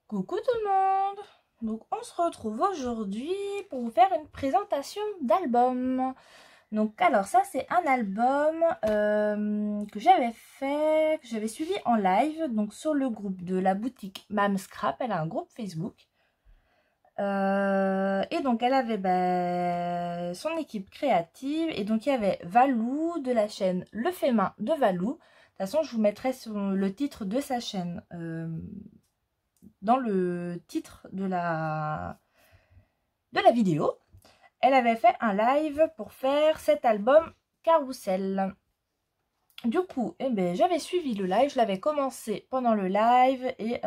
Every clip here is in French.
Coucou tout le monde! Donc on se retrouve aujourd'hui pour vous faire une présentation d'album. Donc alors ça c'est un album que j'avais fait, que j'avais suivi en live, donc sur le groupe de la boutique Mam Scrap. Elle a un groupe Facebook. Et donc elle avait son équipe créative, et donc il y avait Valou de la chaîne Le Fait Main de Valou. De toute façon je vous mettrai sur le titre de sa chaîne dans le titre de la vidéo. Elle avait fait un live pour faire cet album Carousel. Du coup, j'avais suivi le live, je l'avais commencé pendant le live et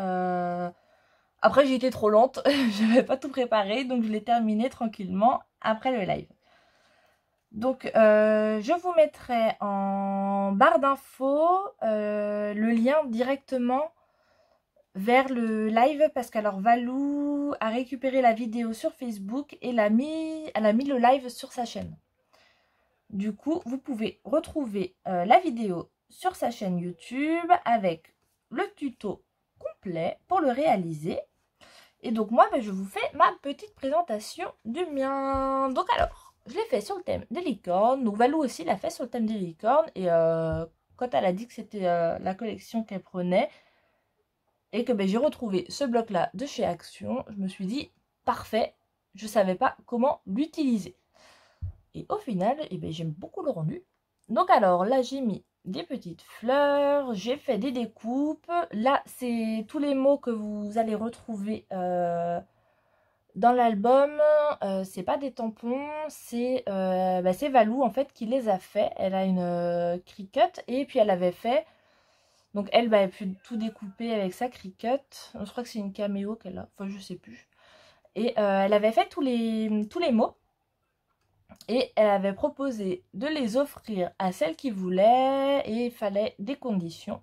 après j'ai été trop lente, j'avais pas tout préparé, donc je l'ai terminé tranquillement après le live. Donc je vous mettrai en barre d'infos le lien directement vers le live, parce qu'alors Valou a récupéré la vidéo sur Facebook et elle a mis le live sur sa chaîne. Du coup, vous pouvez retrouver la vidéo sur sa chaîne YouTube avec le tuto complet pour le réaliser. Et donc moi, je vous fais ma petite présentation du mien. Donc alors, je l'ai fait sur le thème des licornes. Donc Valou aussi l'a fait sur le thème des licornes. Et quand elle a dit que c'était la collection qu'elle prenait, et que j'ai retrouvé ce bloc là de chez Action, je me suis dit parfait, je savais pas comment l'utiliser, et au final j'aime beaucoup le rendu. Donc alors là j'ai mis des petites fleurs, j'ai fait des découpes. Là c'est tous les mots que vous allez retrouver dans l'album. C'est pas des tampons, c'est Valou en fait qui les a fait. Elle a une Cricut, et puis elle avait fait, donc elle a pu tout découper avec sa Cricut. Je crois que c'est une caméo qu'elle a, enfin je sais plus. Et elle avait fait tous les mots. Et elle avait proposé de les offrir à celle qui voulait. Et il fallait des conditions: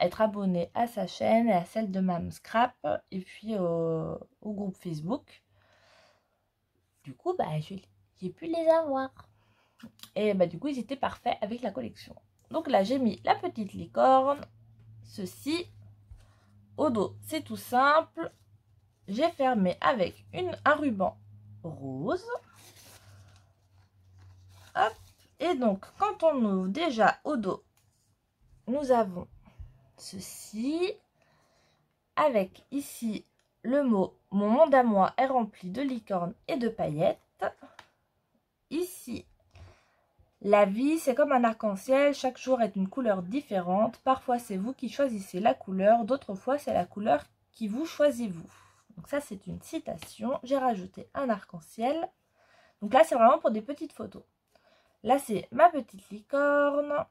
être abonné à sa chaîne et à celle de Mam Scrap. Et puis au groupe Facebook. Du coup j'ai pu les avoir. Et du coup ils étaient parfaits avec la collection. Donc là j'ai mis la petite licorne. Ceci. Au dos, c'est tout simple. J'ai fermé avec un ruban rose. Hop. Et donc, quand on ouvre, déjà au dos, nous avons ceci. Avec ici le mot: mon monde à moi est rempli de licornes et de paillettes. Ici, la vie, c'est comme un arc-en-ciel, chaque jour est une couleur différente. Parfois, c'est vous qui choisissez la couleur, d'autres fois, c'est la couleur qui vous choisit vous. Donc ça, c'est une citation. J'ai rajouté un arc-en-ciel. Donc là, c'est vraiment pour des petites photos. Là, c'est ma petite licorne.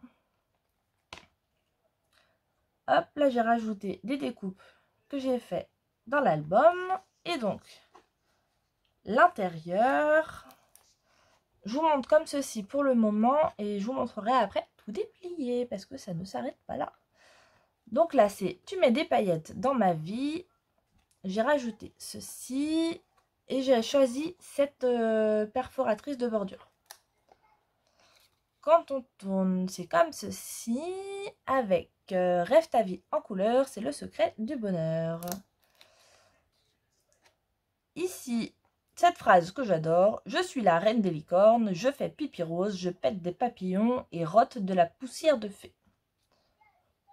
Hop, là, j'ai rajouté des découpes que j'ai fait dans l'album. Et donc, l'intérieur, je vous montre comme ceci pour le moment. Et je vous montrerai après tout déplié, parce que ça ne s'arrête pas là. Donc là, c'est tu mets des paillettes dans ma vie. J'ai rajouté ceci. Et j'ai choisi cette perforatrice de bordure. Quand on tourne, c'est comme ceci. Avec rêve ta vie en couleur, c'est le secret du bonheur. Ici, cette phrase que j'adore: je suis la reine des licornes, je fais pipi rose, je pète des papillons et rote de la poussière de fée.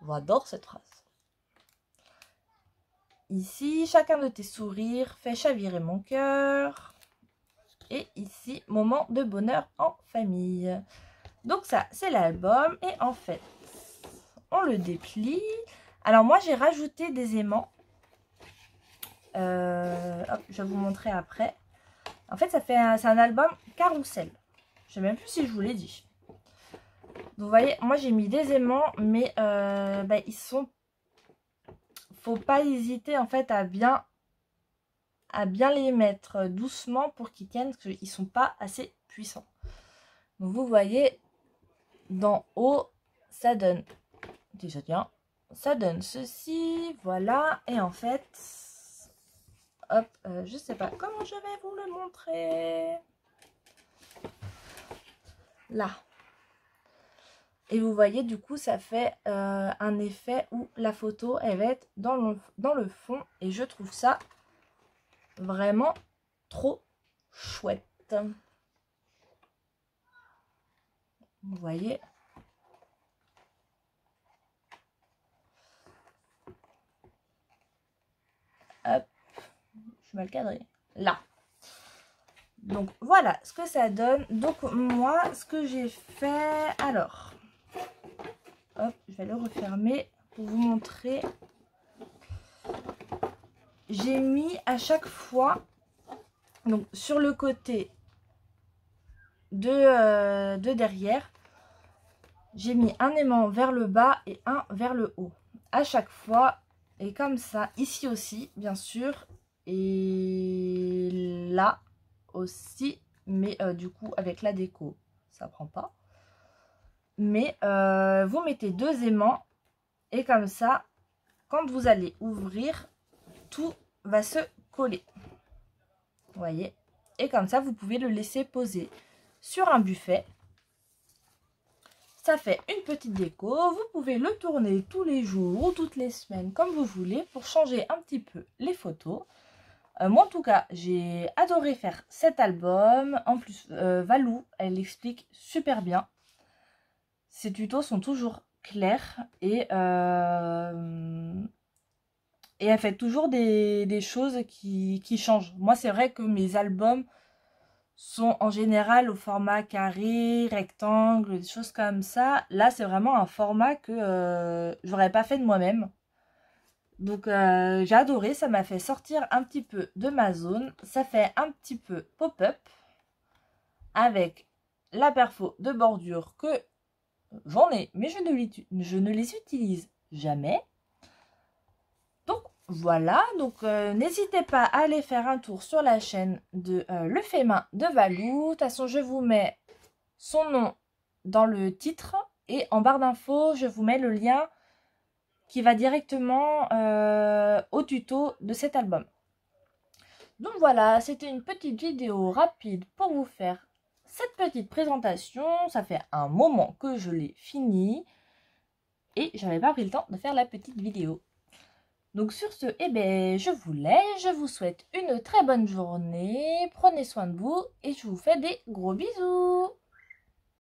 J'adore cette phrase. Ici, chacun de tes sourires fait chavirer mon cœur. Et ici, moment de bonheur en famille. Donc ça, c'est l'album. Et en fait, on le déplie. Alors moi, j'ai rajouté des aimants. Hop, je vais vous montrer après. En fait, c'est un album Carousel. Je ne sais même plus si je vous l'ai dit. Vous voyez, moi j'ai mis des aimants, mais ils sont... Faut pas hésiter en fait à bien les mettre doucement pour qu'ils tiennent, parce qu'ils sont pas assez puissants. Donc vous voyez, d'en haut, ça donne... Déjà bien. Ça donne ceci, voilà. Et en fait, hop, je sais pas comment je vais vous le montrer. Là. Et vous voyez, du coup, ça fait un effet où la photo, elle va être dans le fond. Et je trouve ça vraiment trop chouette. Vous voyez. Hop. Je suis mal cadrée. Là. Donc, voilà ce que ça donne. Donc, moi, ce que j'ai fait... Alors... Hop, je vais le refermer pour vous montrer. J'ai mis à chaque fois, donc sur le côté de derrière, j'ai mis un aimant vers le bas et un vers le haut. À chaque fois, et comme ça, ici aussi, bien sûr, et là aussi, mais du coup, avec la déco, ça prend pas. Mais vous mettez 2 aimants et comme ça, quand vous allez ouvrir, tout va se coller. Vous voyez? Et comme ça, vous pouvez le laisser poser sur un buffet. Ça fait une petite déco. Vous pouvez le tourner tous les jours ou toutes les semaines comme vous voulez pour changer un petit peu les photos. Moi, en tout cas, j'ai adoré faire cet album. En plus, Valou, elle explique super bien. Ses tutos sont toujours clairs et elle fait toujours des choses qui changent. Moi, c'est vrai que mes albums sont en général au format carré, rectangle, des choses comme ça. Là, c'est vraiment un format que j'aurais pas fait de moi-même. Donc, j'ai adoré. Ça m'a fait sortir un petit peu de ma zone. Ça fait un petit peu pop-up avec la perfo de bordure que j'en ai, mais je ne les utilise jamais. Donc voilà, donc n'hésitez pas à aller faire un tour sur la chaîne de Le Fait Main de Valou. De toute façon, je vous mets son nom dans le titre et en barre d'infos, je vous mets le lien qui va directement au tuto de cet album. Donc voilà, c'était une petite vidéo rapide pour vous faire cette petite présentation. Ça fait un moment que je l'ai fini et j'avais pas pris le temps de faire la petite vidéo. Donc sur ce, eh ben, je vous laisse, je vous souhaite une très bonne journée, prenez soin de vous et je vous fais des gros bisous.